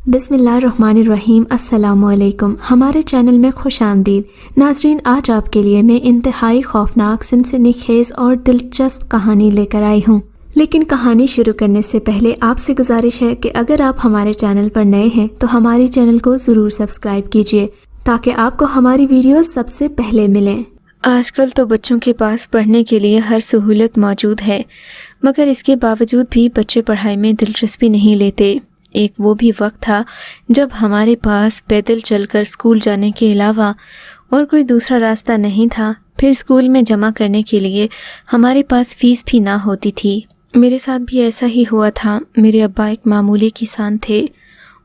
بسم اللہ الرحمن الرحیم۔ السلام علیکم، ہمارے چینل میں خوش آمدید ناظرین۔ آج آپ کے لیے میں انتہائی خوفناک، سنسنی خیز اور دلچسپ کہانی لے کر آئی ہوں، لیکن کہانی شروع کرنے سے پہلے آپ سے گزارش ہے کہ اگر آپ ہمارے چینل پر نئے ہیں تو ہمارے چینل کو ضرور سبسکرائب کیجیے تاکہ آپ کو ہماری ویڈیوز سب سے پہلے ملیں۔ آج کل تو بچوں کے پاس پڑھنے کے لیے ہر سہولت موجود ہے، مگر اس کے باوجود بھی بچے پڑھائی میں دلچسپی نہیں لیتے۔ ایک وہ بھی وقت تھا جب ہمارے پاس پیدل چل کر اسکول جانے کے علاوہ اور کوئی دوسرا راستہ نہیں تھا۔ پھر اسکول میں جمع کرنے کے لیے ہمارے پاس فیس بھی نہ ہوتی تھی۔ میرے ساتھ بھی ایسا ہی ہوا تھا۔ میرے ابا ایک معمولی کسان تھے،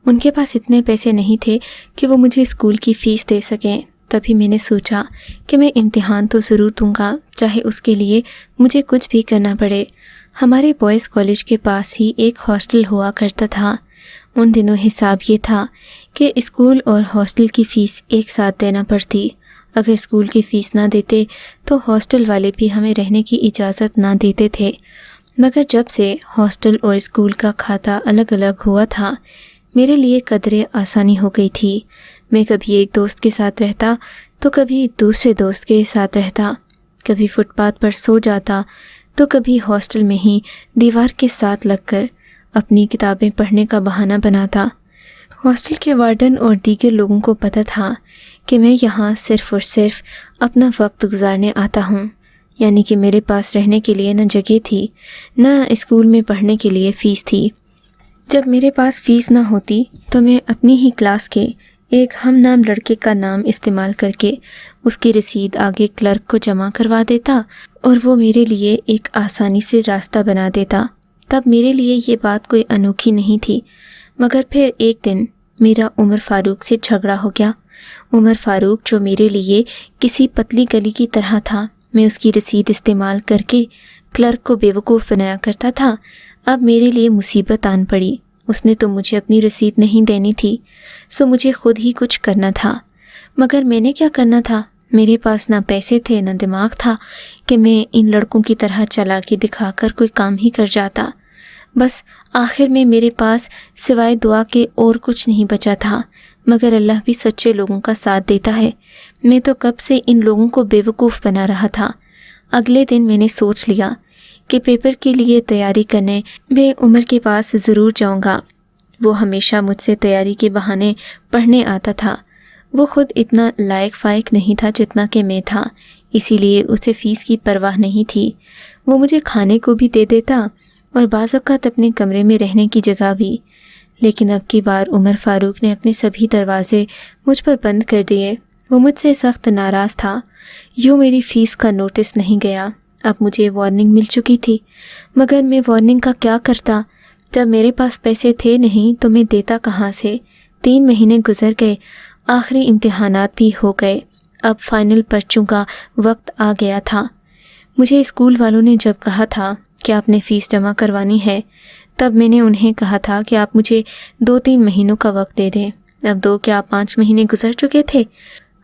ان کے پاس اتنے پیسے نہیں تھے کہ وہ مجھے اسکول کی فیس دے سکیں۔ تبھی میں نے سوچا کہ میں امتحان تو ضرور دوں گا، چاہے اس کے لیے مجھے کچھ بھی کرنا پڑے۔ ہمارے بوائز کالج کے پاس ہی ایک ہاسٹل ہوا کرتا تھا۔ ان دنوں حساب یہ تھا کہ اسکول اور ہاسٹل کی فیس ایک ساتھ دینا پڑتی۔ اگر اسکول کی فیس نہ دیتے تو ہاسٹل والے بھی ہمیں رہنے کی اجازت نہ دیتے تھے، مگر جب سے ہاسٹل اور اسکول کا کھاتا الگ الگ ہوا تھا میرے لیے قدرے آسانی ہو گئی تھی۔ میں کبھی ایک دوست کے ساتھ رہتا تو کبھی دوسرے دوست کے ساتھ رہتا، کبھی فٹ پاتھ پر سو جاتا تو کبھی ہاسٹل میں ہی دیوار کے ساتھ لگ کر اپنی کتابیں پڑھنے کا بہانہ بناتا۔ ہاسٹل کے وارڈن اور دیگر لوگوں کو پتہ تھا کہ میں یہاں صرف اور صرف اپنا وقت گزارنے آتا ہوں، یعنی کہ میرے پاس رہنے کے لیے نہ جگہ تھی نہ اسکول میں پڑھنے کے لیے فیس تھی۔ جب میرے پاس فیس نہ ہوتی تو میں اپنی ہی کلاس کے ایک ہم نام لڑکے کا نام استعمال کر کے اس کی رسید آگے کلرک کو جمع کروا دیتا اور وہ میرے لیے ایک آسانی سے راستہ بنا دیتا۔ تب میرے لیے یہ بات کوئی انوکھی نہیں تھی، مگر پھر ایک دن میرا عمر فاروق سے جھگڑا ہو گیا۔ عمر فاروق جو میرے لیے کسی پتلی گلی کی طرح تھا، میں اس کی رسید استعمال کر کے کلرک کو بیوقوف بنایا کرتا تھا۔ اب میرے لیے مصیبت آن پڑی۔ اس نے تو مجھے اپنی رسید نہیں دینی تھی، سو مجھے خود ہی کچھ کرنا تھا۔ مگر میں نے کیا کرنا تھا؟ میرے پاس نہ پیسے تھے نہ دماغ تھا کہ میں ان لڑکوں کی طرح چالاکی دکھا کر کوئی کام ہی کر جاتا۔ بس آخر میں میرے پاس سوائے دعا کے اور کچھ نہیں بچا تھا، مگر اللہ بھی سچے لوگوں کا ساتھ دیتا ہے۔ میں تو کب سے ان لوگوں کو بیوقوف بنا رہا تھا۔ اگلے دن میں نے سوچ لیا کہ پیپر کے لیے تیاری کرنے میں عمر کے پاس ضرور جاؤں گا۔ وہ ہمیشہ مجھ سے تیاری کے بہانے پڑھنے آتا تھا۔ وہ خود اتنا لائق فائق نہیں تھا جتنا کہ میں تھا، اسی لیے اسے فیس کی پرواہ نہیں تھی۔ وہ مجھے کھانے کو بھی دے دیتا اور بعض اوقات اپنے کمرے میں رہنے کی جگہ بھی۔ لیکن اب کی بار عمر فاروق نے اپنے سبھی دروازے مجھ پر بند کر دیے۔ وہ مجھ سے سخت ناراض تھا۔ یوں میری فیس کا نوٹس نہیں گیا۔ اب مجھے وارننگ مل چکی تھی، مگر میں وارننگ کا کیا کرتا؟ جب میرے پاس پیسے تھے نہیں تو میں دیتا کہاں سے؟ 3 مہینے گزر گئے، آخری امتحانات بھی ہو گئے، اب فائنل پرچوں کا وقت آ گیا تھا۔ مجھے اسکول والوں نے جب کہا تھا کہ آپ نے فیس جمع کروانی ہے، تب میں نے انہیں کہا تھا کہ آپ مجھے 2-3 مہینوں کا وقت دے دیں۔ اب 2 کیا 5 مہینے گزر چکے تھے۔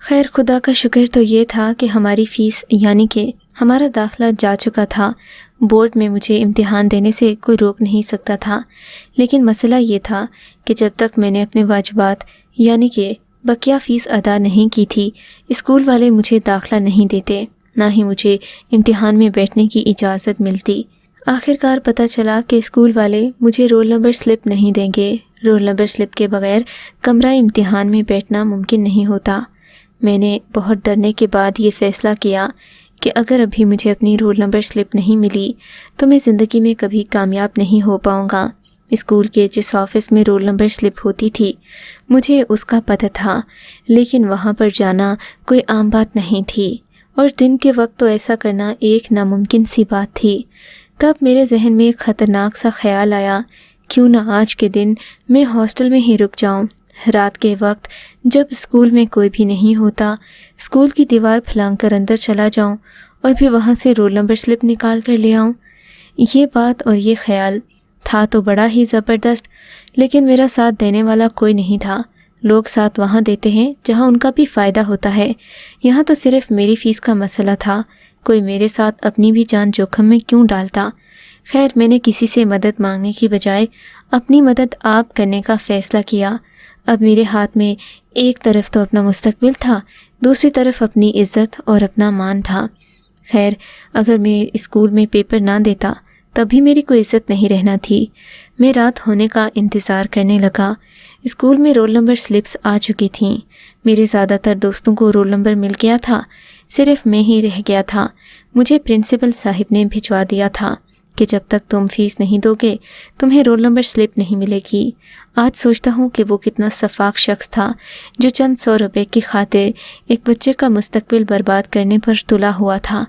خیر خدا کا شکر تو یہ تھا کہ ہماری فیس یعنی کہ ہمارا داخلہ جا چکا تھا۔ بورڈ میں مجھے امتحان دینے سے کوئی روک نہیں سکتا تھا، لیکن مسئلہ یہ تھا کہ جب تک میں نے اپنے واجبات یعنی کہ بقیہ فیس ادا نہیں کی تھی، اسکول والے مجھے داخلہ نہیں دیتے، نہ ہی مجھے امتحان میں بیٹھنے کی اجازت ملتی۔ آخرکار پتہ چلا کہ اسکول والے مجھے رول نمبر سلپ نہیں دیں گے۔ رول نمبر سلپ کے بغیر کمرہ امتحان میں بیٹھنا ممکن نہیں ہوتا۔ میں نے بہت ڈرنے کے بعد یہ فیصلہ کیا کہ اگر ابھی مجھے اپنی رول نمبر سلپ نہیں ملی تو میں زندگی میں کبھی کامیاب نہیں ہو پاؤں گا۔ اسکول کے جس آفس میں رول نمبر سلپ ہوتی تھی مجھے اس کا پتہ تھا، لیکن وہاں پر جانا کوئی عام بات نہیں تھی، اور دن کے وقت تو ایسا کرنا ایک ناممکن سی بات تھی۔ تب میرے ذہن میں ایک خطرناک سا خیال آیا، کیوں نہ آج کے دن میں ہاسٹل میں ہی رک جاؤں۔ رات کے وقت جب اسکول میں کوئی بھی نہیں ہوتا، اسکول کی دیوار پھلانگ کر اندر چلا جاؤں اور پھر وہاں سے رول نمبر سلپ نکال کر لے آؤں۔ یہ بات اور یہ خیال تھا تو بڑا ہی زبردست، لیکن میرا ساتھ دینے والا کوئی نہیں تھا۔ لوگ ساتھ وہاں دیتے ہیں جہاں ان کا بھی فائدہ ہوتا ہے، یہاں تو صرف میری فیس کا مسئلہ تھا۔ کوئی میرے ساتھ اپنی بھی جان جوخم میں کیوں ڈالتا؟ خیر میں نے کسی سے مدد مانگنے کی بجائے اپنی مدد آپ کرنے کا فیصلہ کیا۔ اب میرے ہاتھ میں ایک طرف تو اپنا مستقبل تھا، دوسری طرف اپنی عزت اور اپنا مان تھا۔ خیر اگر میں اسکول میں پیپر نہ دیتا تب بھی میری کوئی عزت نہیں رہنا تھی۔ میں رات ہونے کا انتظار کرنے لگا۔ اسکول میں رول نمبر سلپس آ چکی تھیں۔ میرے زیادہ تر دوستوں کو رول نمبر مل گیا تھا، صرف میں ہی رہ گیا تھا۔ مجھے پرنسپل صاحب نے بھجوا دیا تھا کہ جب تک تم فیس نہیں دو گے تمہیں رول نمبر سلپ نہیں ملے گی۔ آج سوچتا ہوں کہ وہ کتنا شفاق شخص تھا جو چند 100 روپے کی خاطر ایک بچے کا مستقبل برباد کرنے پر تلا ہوا تھا۔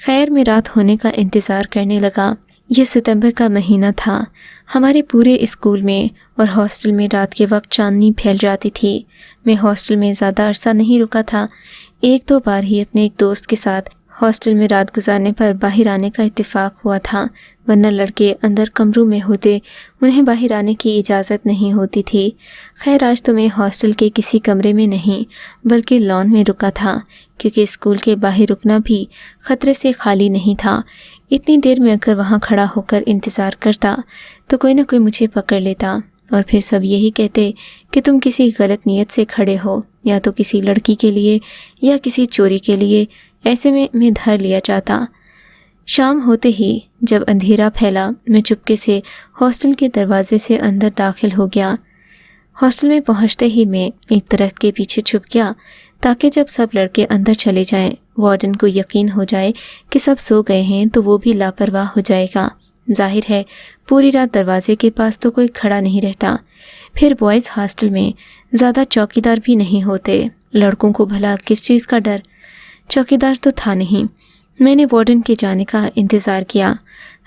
خیر میں رات ہونے کا انتظار کرنے لگا۔ یہ ستمبر کا مہینہ تھا۔ ہمارے پورے اسکول میں اور ہاسٹل میں رات کے وقت چاندنی پھیل جاتی تھی۔ میں ہاسٹل میں زیادہ عرصہ نہیں رکا تھا، 1-2 بار ہی اپنے ایک دوست کے ساتھ ہاسٹل میں رات گزارنے پر باہر آنے کا اتفاق ہوا تھا، ورنہ لڑکے اندر کمروں میں ہوتے انہیں باہر آنے کی اجازت نہیں ہوتی تھی۔ خیر آج تو میں ہاسٹل کے کسی کمرے میں نہیں بلکہ لان میں رکا تھا، کیونکہ اسکول کے باہر رکنا بھی خطرے سے خالی نہیں تھا۔ اتنی دیر میں اگر وہاں کھڑا ہو کر انتظار کرتا تو کوئی نہ کوئی مجھے پکڑ لیتا اور پھر سب یہی کہتے کہ تم کسی غلط نیت سے کھڑے ہو، یا تو کسی لڑکی کے لیے یا کسی چوری کے لیے۔ ایسے میں دھر لیا جاتا۔ شام ہوتے ہی جب اندھیرا پھیلا میں چپکے سے ہاسٹل کے دروازے سے اندر داخل ہو گیا۔ ہاسٹل میں پہنچتے ہی میں ایک درخت کے پیچھے چھپ گیا تاکہ جب سب لڑکے اندر چلے جائیں وارڈن کو یقین ہو جائے کہ سب سو گئے ہیں تو وہ بھی لاپرواہ ہو جائے گا۔ ظاہر ہے پوری رات دروازے کے پاس تو کوئی کھڑا نہیں رہتا۔ پھر بوائز ہاسٹل میں زیادہ چوکیدار بھی نہیں ہوتے، لڑکوں کو بھلا کس چیز کا ڈر؟ چوکیدار تو تھا نہیں۔ میں نے وارڈن کے جانے کا انتظار کیا۔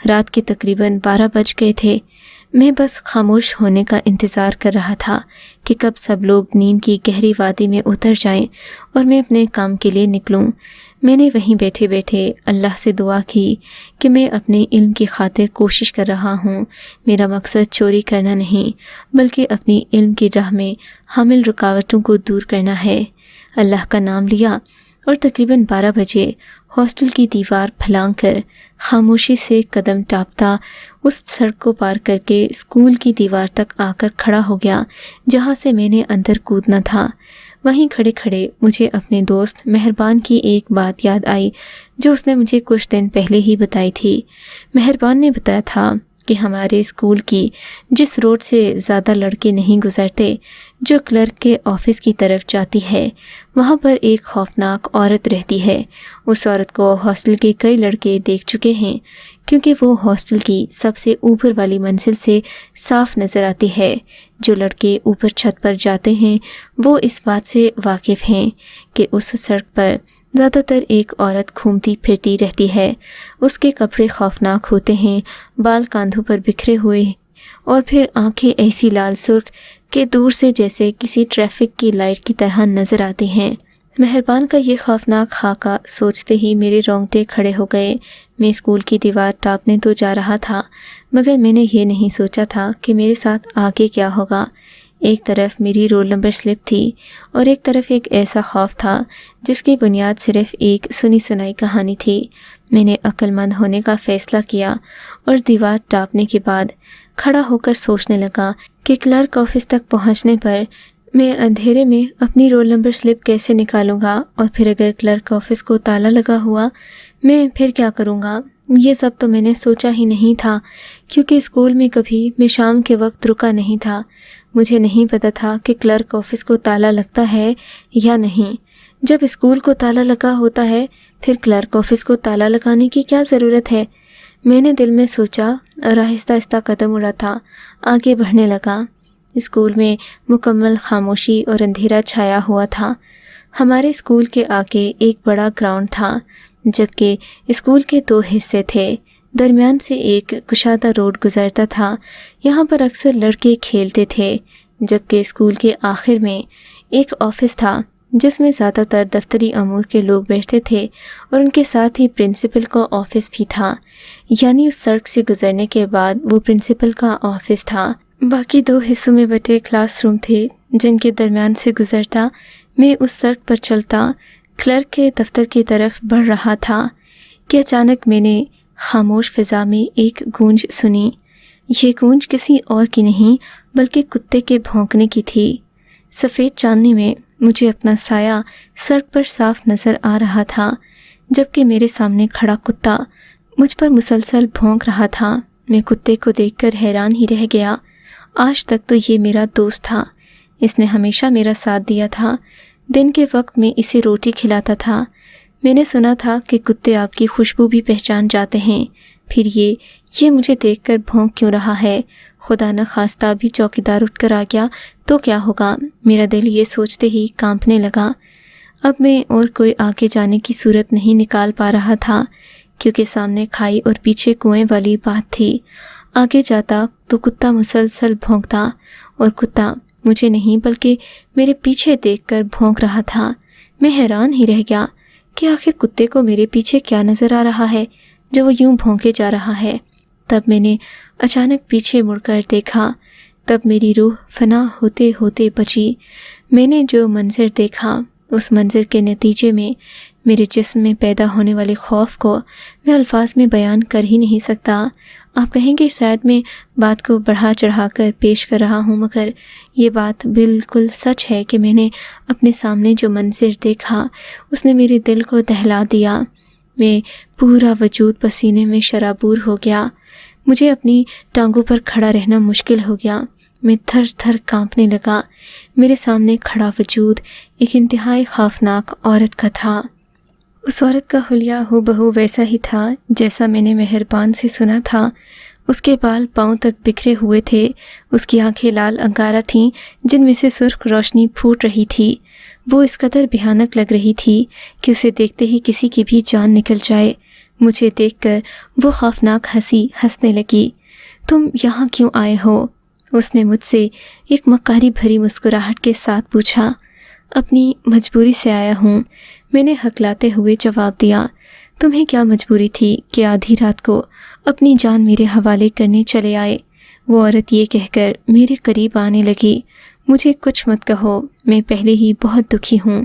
رات کے تقریباً 12 بج گئے تھے۔ میں بس خاموش ہونے کا انتظار کر رہا تھا کہ کب سب لوگ نیند کی گہری وادی میں اتر جائیں اور میں اپنے کام کے لیے نکلوں۔ میں نے وہیں بیٹھے بیٹھے اللہ سے دعا کی کہ میں اپنے علم کی خاطر کوشش کر رہا ہوں۔ میرا مقصد چوری کرنا نہیں بلکہ اپنی علم کی راہ میں حامل رکاوٹوں کو دور کرنا ہے۔ اللہ کا نام لیا اور تقریباً 12 بجے ہاسٹل کی دیوار پھلانگ کر خاموشی سے قدم ٹاپتا اس سڑک کو پار کر کے اسکول کی دیوار تک آ کر کھڑا ہو گیا جہاں سے میں نے اندر کودنا تھا۔ وہیں کھڑے کھڑے مجھے اپنے دوست مہربان کی ایک بات یاد آئی جو اس نے مجھے کچھ دن پہلے ہی بتائی تھی۔ مہربان نے بتایا تھا کہ ہمارے اسکول کی جس روڈ سے زیادہ لڑکے نہیں گزرتے، جو کلرک کے آفس کی طرف جاتی ہے، وہاں پر ایک خوفناک عورت رہتی ہے۔ اس عورت کو ہاسٹل کے کئی لڑکے دیکھ چکے ہیں کیونکہ وہ ہاسٹل کی سب سے اوپر والی منزل سے صاف نظر آتی ہے۔ جو لڑکے اوپر چھت پر جاتے ہیں وہ اس بات سے واقف ہیں کہ اس سڑک پر زیادہ تر ایک عورت گھومتی پھرتی رہتی ہے۔ اس کے کپڑے خوفناک ہوتے ہیں، بال کاندھوں پر بکھرے ہوئے اور پھر آنکھیں ایسی لال سرخ کہ دور سے جیسے کسی ٹریفک کی لائٹ کی طرح نظر آتی ہیں۔ مہربان کا یہ خوفناک خاکہ سوچتے ہی میرے رونگٹے کھڑے ہو گئے۔ میں اسکول کی دیوار ٹاپنے تو جا رہا تھا مگر میں نے یہ نہیں سوچا تھا کہ میرے ساتھ آگے کیا ہوگا۔ ایک طرف میری رول نمبر سلپ تھی اور ایک طرف ایک ایسا خوف تھا جس کی بنیاد صرف ایک سنی سنائی کہانی تھی۔ میں نے عقل مند ہونے کا فیصلہ کیا اور دیوار ٹاپنے کے بعد کھڑا ہو کر سوچنے لگا کہ کلرک آفس تک پہنچنے پر میں اندھیرے میں اپنی رول نمبر سلپ کیسے نکالوں گا، اور پھر اگر کلرک آفس کو تالا لگا ہوا میں پھر کیا کروں گا۔ یہ سب تو میں نے سوچا ہی نہیں تھا کیونکہ اسکول میں کبھی میں شام کے وقت رکا نہیں تھا۔ مجھے نہیں پتہ تھا کہ کلرک آفس کو تالا لگتا ہے یا نہیں۔ جب اسکول کو تالا لگا ہوتا ہے پھر کلرک آفس کو تالا لگانے کی کیا ضرورت ہے؟ میں نے دل میں سوچا اور آہستہ آہستہ قدم اڑاتا آگے بڑھنے لگا۔ اسکول میں مکمل خاموشی اور اندھیرا چھایا ہوا تھا۔ ہمارے اسکول کے آگے ایک بڑا گراؤنڈ تھا جبکہ اسکول کے 2 حصے تھے۔ درمیان سے ایک کشادہ روڈ گزرتا تھا، یہاں پر اکثر لڑکے کھیلتے تھے، جبکہ اسکول کے آخر میں ایک آفس تھا جس میں زیادہ تر دفتری امور کے لوگ بیٹھتے تھے اور ان کے ساتھ ہی پرنسپل کا آفس بھی تھا، یعنی اس سڑک سے گزرنے کے بعد وہ پرنسپل کا آفس تھا۔ باقی 2 حصوں میں بٹے کلاس روم تھے جن کے درمیان سے گزرتا میں اس سڑک پر چلتا کلرک کے دفتر کی طرف بڑھ رہا تھا کہ اچانک میں نے خاموش فضا میں ایک گونج سنی۔ یہ گونج کسی اور کی نہیں بلکہ کتے کے بھونکنے کی تھی۔ سفید چاندنی میں مجھے اپنا سایہ سڑک پر صاف نظر آ رہا تھا، جبکہ میرے سامنے کھڑا کتا مجھ پر مسلسل بھونک رہا تھا۔ میں کتے کو دیکھ کر حیران ہی رہ گیا۔ آج تک تو یہ میرا دوست تھا، اس نے ہمیشہ میرا ساتھ دیا تھا۔ دن کے وقت میں اسے روٹی کھلاتا تھا۔ میں نے سنا تھا کہ کتے آپ کی خوشبو بھی پہچان جاتے ہیں، پھر یہ مجھے دیکھ کر بھونک کیوں رہا ہے؟ خدا نخواستہ بھی چوکیدار اٹھ کر آ گیا تو کیا ہوگا؟ میرا دل یہ سوچتے ہی کانپنے لگا۔ اب میں اور کوئی آگے جانے کی صورت نہیں نکال پا رہا تھا، کیونکہ سامنے کھائی اور پیچھے کنویں والی بات تھی۔ آگے جاتا تو کتا مسلسل بھونکتا، اور کتا مجھے نہیں بلکہ میرے پیچھے دیکھ کر بھونک رہا تھا۔ میں حیران ہی رہ گیا کہ آخر کتے کو میرے پیچھے کیا نظر آ رہا ہے جو وہ یوں بھونکے جا رہا ہے۔ تب میں نے اچانک پیچھے مڑ کر دیکھا، تب میری روح فنا ہوتے ہوتے بچی۔ میں نے جو منظر دیکھا، اس منظر کے نتیجے میں میرے جسم میں پیدا ہونے والے خوف کو میں الفاظ میں بیان کر ہی نہیں سکتا۔ آپ کہیں گے شاید میں بات کو بڑھا چڑھا کر پیش کر رہا ہوں، مگر یہ بات بالکل سچ ہے کہ میں نے اپنے سامنے جو منظر دیکھا اس نے میرے دل کو دہلا دیا۔ میں پورا وجود پسینے میں شرابور ہو گیا۔ مجھے اپنی ٹانگوں پر کھڑا رہنا مشکل ہو گیا۔ میں تھر تھر کانپنے لگا۔ میرے سامنے کھڑا وجود ایک انتہائی خوفناک عورت کا تھا۔ اس عورت کا حلیہ ہو بہو ویسا ہی تھا جیسا میں نے مہربان سے سنا تھا۔ اس کے بال پاؤں تک بکھرے ہوئے تھے، اس کی آنکھیں لال انگارہ تھیں جن میں سے سرخ روشنی پھوٹ رہی تھی۔ وہ اس قدر بھیانک لگ رہی تھی کہ اسے دیکھتے ہی کسی کی بھی جان نکل جائے۔ مجھے دیکھ کر وہ خوفناک ہنسنے لگی۔ تم یہاں کیوں آئے ہو؟ اس نے مجھ سے ایک مکاری بھری مسکراہٹ کے ساتھ پوچھا۔ اپنی مجبوری سے آیا ہوں، میں نے ہکلاتے ہوئے جواب دیا۔ تمہیں کیا مجبوری تھی کہ آدھی رات کو اپنی جان میرے حوالے کرنے چلے آئے؟ وہ عورت یہ کہہ کر میرے قریب آنے لگی۔ مجھے کچھ مت کہو، میں پہلے ہی بہت دکھی ہوں۔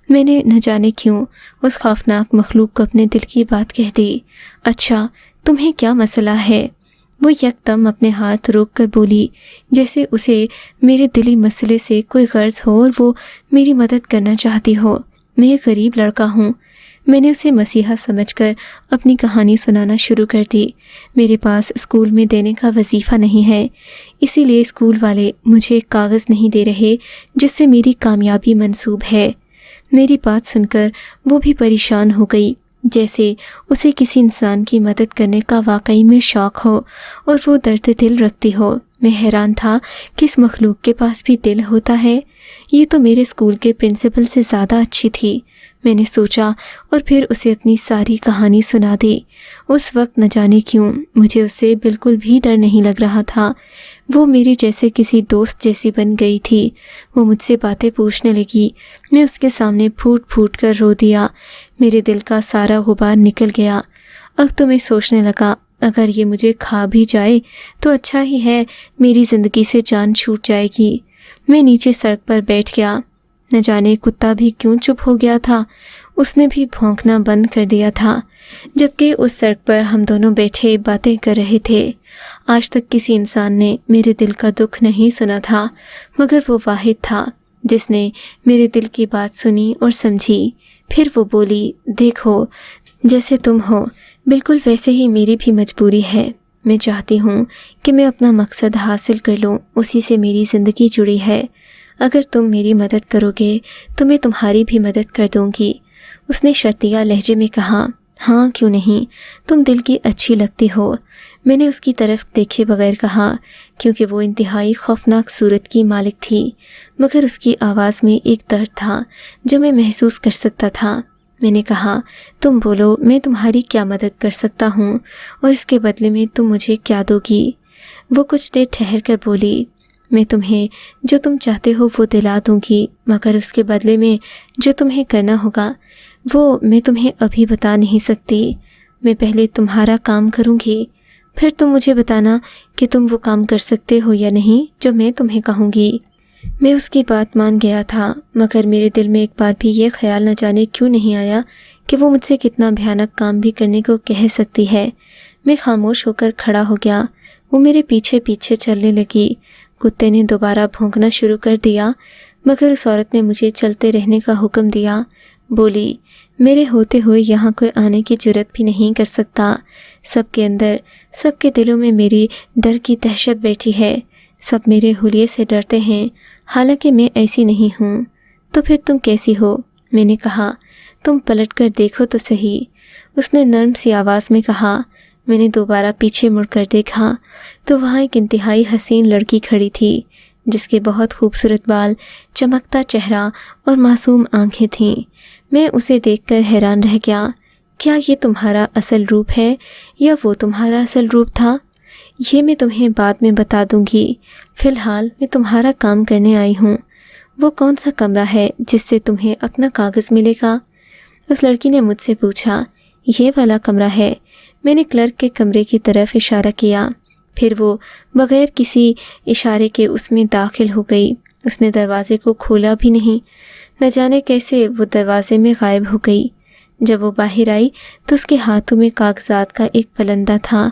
میں نے نہ جانے کیوں اس خوفناک مخلوق کو اپنے دل کی بات کہہ دی۔ اچھا، تمہیں کیا مسئلہ ہے؟ وہ یکدم اپنے ہاتھ روک کر بولی، جیسے اسے میرے دلی مسئلے سے کوئی غرض ہو اور وہ میری مدد کرنا چاہتی ہو۔ میں ایک غریب لڑکا ہوں۔ میں نے اسے مسیحا سمجھ کر اپنی کہانی سنانا شروع کر دی۔ میرے پاس اسکول میں دینے کا وظیفہ نہیں ہے، اسی لیے اسکول والے مجھے ایک کاغذ نہیں دے رہے جس سے میری کامیابی منسوب ہے۔ میری بات سن کر وہ بھی پریشان ہو گئی، جیسے اسے کسی انسان کی مدد کرنے کا واقعی میں شوق ہو اور وہ درد دل رکھتی ہو۔ میں حیران تھا کہ اس مخلوق کے پاس بھی دل ہوتا ہے۔ یہ تو میرے اسکول کے پرنسپل سے زیادہ اچھی تھی، میں نے سوچا، اور پھر اسے اپنی ساری کہانی سنا دی۔ اس وقت نہ جانے کیوں مجھے اس سے بالکل بھی ڈر نہیں لگ رہا تھا۔ وہ میری جیسے کسی دوست جیسی بن گئی تھی۔ وہ مجھ سے باتیں پوچھنے لگی۔ میں اس کے سامنے پھوٹ پھوٹ کر رو دیا۔ میرے دل کا سارا غبار نکل گیا۔ اب تو میں سوچنے لگا، اگر یہ مجھے کھا بھی جائے تو اچھا ہی ہے، میری زندگی سے جان چھوٹ جائے گی۔ میں نیچے سڑک پر بیٹھ گیا۔ نہ جانے کتا بھی کیوں چپ ہو گیا تھا، اس نے بھی بھونکنا بند کر دیا تھا، جبکہ اس سڑک پر ہم دونوں بیٹھے باتیں کر رہے تھے۔ آج تک کسی انسان نے میرے دل کا دکھ نہیں سنا تھا، مگر وہ واحد تھا جس نے میرے دل کی بات سنی اور سمجھی۔ پھر وہ بولی، دیکھو، جیسے تم ہو بالکل ویسے ہی میری بھی مجبوری ہے۔ میں چاہتی ہوں کہ میں اپنا مقصد حاصل کر لوں، اسی سے میری زندگی جڑی ہے۔ اگر تم میری مدد کرو گے تو میں تمہاری بھی مدد کر دوں گی۔ اس نے شرطیہ لہجے میں کہا، ہاں کیوں نہیں، تم دل کی اچھی لگتی ہو۔ میں نے اس کی طرف دیکھے بغیر کہا، کیونکہ وہ انتہائی خوفناک صورت کی مالک تھی، مگر اس کی آواز میں ایک درد تھا جو میں محسوس کر سکتا تھا۔ میں نے کہا، تم بولو، میں تمہاری کیا مدد کر سکتا ہوں اور اس کے بدلے میں تم مجھے کیا دو گی؟ وہ کچھ دیر ٹھہر کر بولی، میں تمہیں جو تم چاہتے ہو وہ دلا دوں گی، مگر اس کے بدلے میں جو تمہیں کرنا ہوگا وہ میں تمہیں ابھی بتا نہیں سکتی۔ میں پہلے تمہارا کام کروں گی، پھر تم مجھے بتانا کہ تم وہ کام کر سکتے ہو یا نہیں جو میں تمہیں کہوں گی۔ میں اس کی بات مان گیا تھا، مگر میرے دل میں ایک بار بھی یہ خیال نہ جانے کیوں نہیں آیا کہ وہ مجھ سے کتنا بھیانک کام بھی کرنے کو کہہ سکتی ہے۔ میں خاموش ہو کر کھڑا ہو گیا۔ وہ میرے پیچھے پیچھے چلنے لگی۔ کتے نے دوبارہ بھونکنا شروع کر دیا، مگر اس عورت نے مجھے چلتے رہنے کا حکم دیا۔ بولی، میرے ہوتے ہوئے یہاں کوئی آنے کی جرات بھی نہیں کر سکتا۔ سب کے اندر، سب کے دلوں میں میری ڈر کی دہشت بیٹھی ہے۔ سب میرے حلیے سے ڈرتے ہیں، حالانکہ میں ایسی نہیں ہوں۔ تو پھر تم کیسی ہو؟ میں نے کہا۔ تم پلٹ کر دیکھو تو صحیح، اس نے نرم سی آواز میں کہا۔ میں نے دوبارہ پیچھے مڑ کر دیکھا تو وہاں ایک انتہائی حسین لڑکی کھڑی تھی، جس کے بہت خوبصورت بال، چمکتا چہرہ اور معصوم آنکھیں تھیں۔ میں اسے دیکھ کر حیران رہ گیا۔ کیا یہ تمہارا اصل روپ ہے یا وہ تمہارا اصل روپ تھا؟ یہ میں تمہیں بعد میں بتا دوں گی، فی الحال میں تمہارا کام کرنے آئی ہوں۔ وہ کون سا کمرہ ہے جس سے تمہیں اپنا کاغذ ملے گا؟ اس لڑکی نے مجھ سے پوچھا۔ یہ والا کمرہ ہے۔ میں نے کلرک کے کمرے کی طرف اشارہ کیا، پھر وہ بغیر کسی اشارے کے اس میں داخل ہو گئی۔ اس نے دروازے کو کھولا بھی نہیں، نہ جانے کیسے وہ دروازے میں غائب ہو گئی۔ جب وہ باہر آئی تو اس کے ہاتھوں میں کاغذات کا ایک پلندہ تھا۔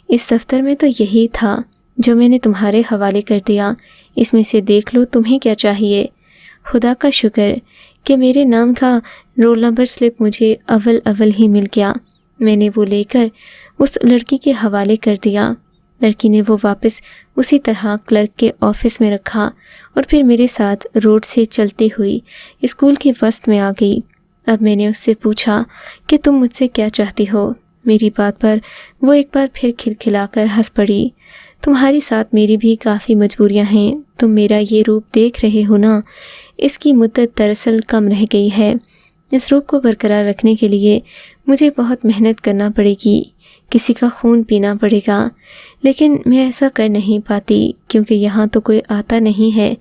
اس دفتر میں تو یہی تھا جو میں نے تمہارے حوالے کر دیا، اس میں سے دیکھ لو تمہیں کیا چاہیے۔ خدا کا شکر کہ میرے نام کا رول نمبر سلپ مجھے اول ہی مل گیا۔ میں نے وہ لے کر اس لڑکی کے حوالے کر دیا۔ لڑکی نے وہ واپس اسی طرح کلرک کے آفس میں رکھا اور پھر میرے ساتھ روڈ سے چلتی ہوئی اسکول کے وسط میں آ گئی۔ اب میں نے اس سے پوچھا کہ تم مجھ سے کیا چاہتی ہو؟ میری بات پر وہ ایک بار پھر کھلکھلا کر ہنس پڑی۔ تمہاری ساتھ میری بھی کافی مجبوریاں ہیں۔ تم میرا یہ روپ دیکھ رہے ہو نا، اس کی مدت دراصل کم رہ گئی ہے۔ اس روپ کو برقرار رکھنے کے لیے مجھے بہت محنت کرنا پڑے گی، کسی کا خون پینا پڑے گا، لیکن میں ایسا کر نہیں پاتی کیونکہ یہاں تو کوئی آتا نہیں ہے،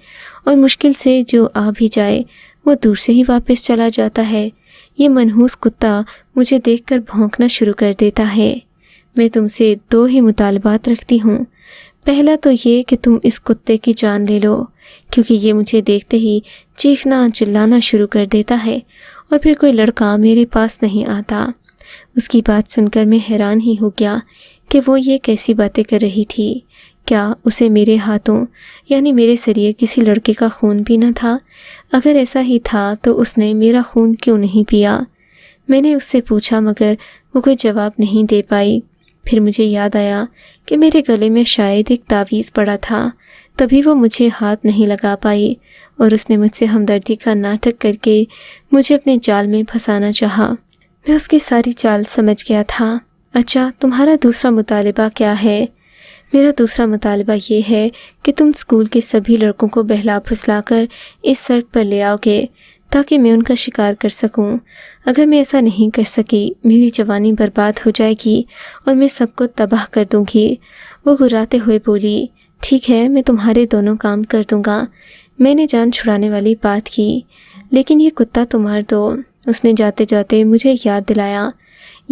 اور مشکل سے جو آ بھی جائے وہ دور سے ہی واپس چلا جاتا ہے۔ یہ منحوس کتا مجھے دیکھ کر بھونکنا شروع کر دیتا ہے۔ میں تم سے 2 ہی مطالبات رکھتی ہوں۔ پہلا تو یہ کہ تم اس کتے کی جان لے لو، کیونکہ یہ مجھے دیکھتے ہی چیخنا چلانا شروع کر دیتا ہے، اور پھر کوئی لڑکا میرے پاس نہیں آتا۔ اس کی بات سن کر میں حیران ہی ہو گیا کہ وہ یہ کیسی باتیں کر رہی تھی۔ کیا اسے میرے ہاتھوں یعنی میرے ذریعے کسی لڑکے کا خون پینا تھا؟ اگر ایسا ہی تھا تو اس نے میرا خون کیوں نہیں پیا؟ میں نے اس سے پوچھا مگر وہ کوئی جواب نہیں دے پائی۔ پھر مجھے یاد آیا کہ میرے گلے میں شاید ایک تعویذ پڑا تھا، تبھی وہ مجھے ہاتھ نہیں لگا پائی، اور اس نے مجھ سے ہمدردی کا ناٹک کر کے مجھے اپنے جال میں پھنسانا چاہا۔ میں اس کی ساری چال سمجھ گیا تھا۔ اچھا، تمہارا دوسرا مطالبہ کیا ہے؟ میرا دوسرا مطالبہ یہ ہے کہ تم اسکول کے سبھی لڑکوں کو بہلا پھسلا کر اس سڑک پر لے آؤ گے تاکہ میں ان کا شکار کر سکوں۔ اگر میں ایسا نہیں کر سکی میری جوانی برباد ہو جائے گی اور میں سب کو تباہ کر دوں گی۔ وہ گراتے ہوئے بولی، ٹھیک ہے، میں تمہارے دونوں کام کر دوں گا۔ میں نے جان چھڑانے والی بات کی، لیکن یہ کتا تو مار دو۔ اس نے جاتے جاتے مجھے یاد دلایا،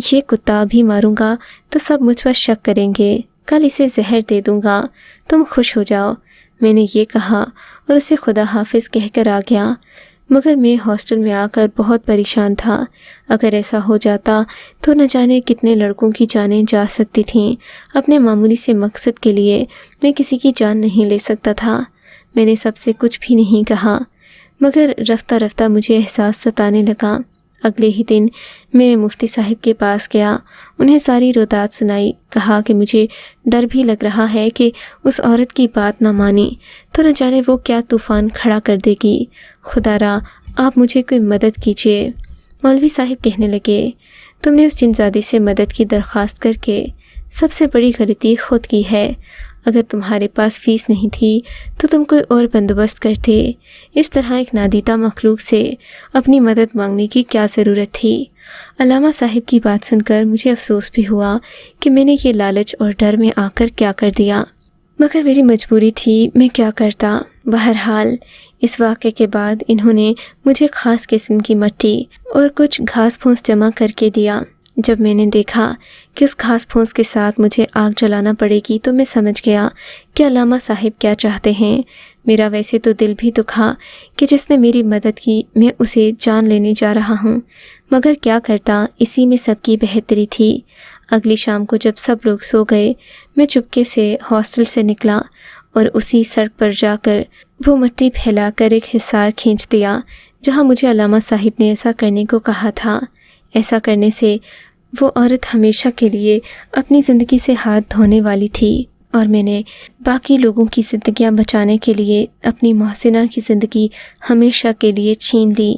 یہ کتا بھی ماروں گا تو سب مجھ پر شک کریں گے، کل اسے زہر دے دوں گا، تم خوش ہو جاؤ۔ میں نے یہ کہا اور اسے خدا حافظ کہہ کر آ گیا، مگر میں ہاسٹل میں آ کر بہت پریشان تھا۔ اگر ایسا ہو جاتا تو نہ جانے کتنے لڑکوں کی جانیں جا سکتی تھیں۔ اپنے معمولی سے مقصد کے لیے میں کسی کی جان نہیں لے سکتا تھا۔ میں نے سب سے کچھ بھی نہیں کہا، مگر رفتہ رفتہ مجھے احساس ستانے لگا۔ اگلے ہی دن میں مفتی صاحب کے پاس گیا، انہیں ساری روایت سنائی، کہا کہ مجھے ڈر بھی لگ رہا ہے کہ اس عورت کی بات نہ مانی تو نہ جانے وہ کیا طوفان کھڑا کر دے گی۔ خدا را آپ مجھے کوئی مدد کیجیے۔ مولوی صاحب کہنے لگے، تم نے اس جنزادی سے مدد کی درخواست کر کے سب سے بڑی غلطی خود کی ہے۔ اگر تمہارے پاس فیس نہیں تھی تو تم کوئی اور بندوبست کرتے۔ اس طرح ایک نادیدہ مخلوق سے اپنی مدد مانگنے کی کیا ضرورت تھی؟ علامہ صاحب کی بات سن کر مجھے افسوس بھی ہوا کہ میں نے یہ لالچ اور ڈر میں آ کر کیا کر دیا، مگر میری مجبوری تھی، میں کیا کرتا۔ بہرحال اس واقعے کے بعد انہوں نے مجھے خاص قسم کی مٹی اور کچھ گھاس پھونس جمع کر کے دیا۔ جب میں نے دیکھا کہ اس گھاس پھونس کے ساتھ مجھے آگ جلانا پڑے گی تو میں سمجھ گیا کہ علامہ صاحب کیا چاہتے ہیں۔ میرا ویسے تو دل بھی دکھا کہ جس نے میری مدد کی میں اسے جان لینے جا رہا ہوں، مگر کیا کرتا، اسی میں سب کی بہتری تھی۔ اگلی شام کو جب سب لوگ سو گئے، میں چپکے سے ہاسٹل سے نکلا اور اسی سڑک پر جا کر وہ مٹی پھیلا کر ایک حصار کھینچ دیا جہاں مجھے علامہ صاحب نے ایسا کرنے کو کہا تھا۔ ایسا کرنے سے وہ عورت ہمیشہ کے لیے اپنی زندگی سے ہاتھ دھونے والی تھی، اور میں نے باقی لوگوں کی زندگیاں بچانے کے لیے اپنی محسنہ کی زندگی ہمیشہ کے لیے چھین لی۔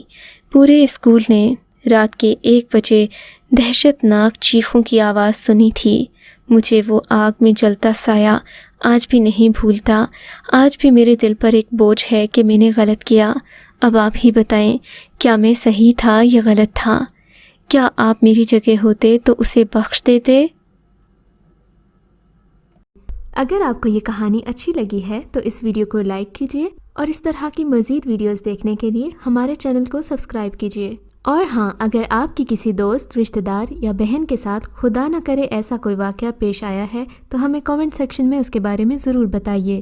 پورے اسکول نے رات کے 1 بجے دہشت ناک چیخوں کی آواز سنی تھی۔ مجھے وہ آگ میں جلتا سایہ آج بھی نہیں بھولتا۔ آج بھی میرے دل پر ایک بوجھ ہے کہ میں نے غلط کیا۔ اب آپ ہی بتائیں، کیا میں صحیح تھا یا غلط تھا؟ کیا آپ میری جگہ ہوتے تو اسے بخش دیتے؟ اگر آپ کو یہ کہانی اچھی لگی ہے تو اس ویڈیو کو لائک کیجیے، اور اس طرح کی مزید ویڈیوز دیکھنے کے لیے ہمارے چینل کو سبسکرائب کیجیے۔ اور ہاں، اگر آپ کی کسی دوست، رشتہ دار یا بہن کے ساتھ خدا نہ کرے ایسا کوئی واقعہ پیش آیا ہے تو ہمیں کامنٹ سیکشن میں اس کے بارے میں ضرور بتائیے۔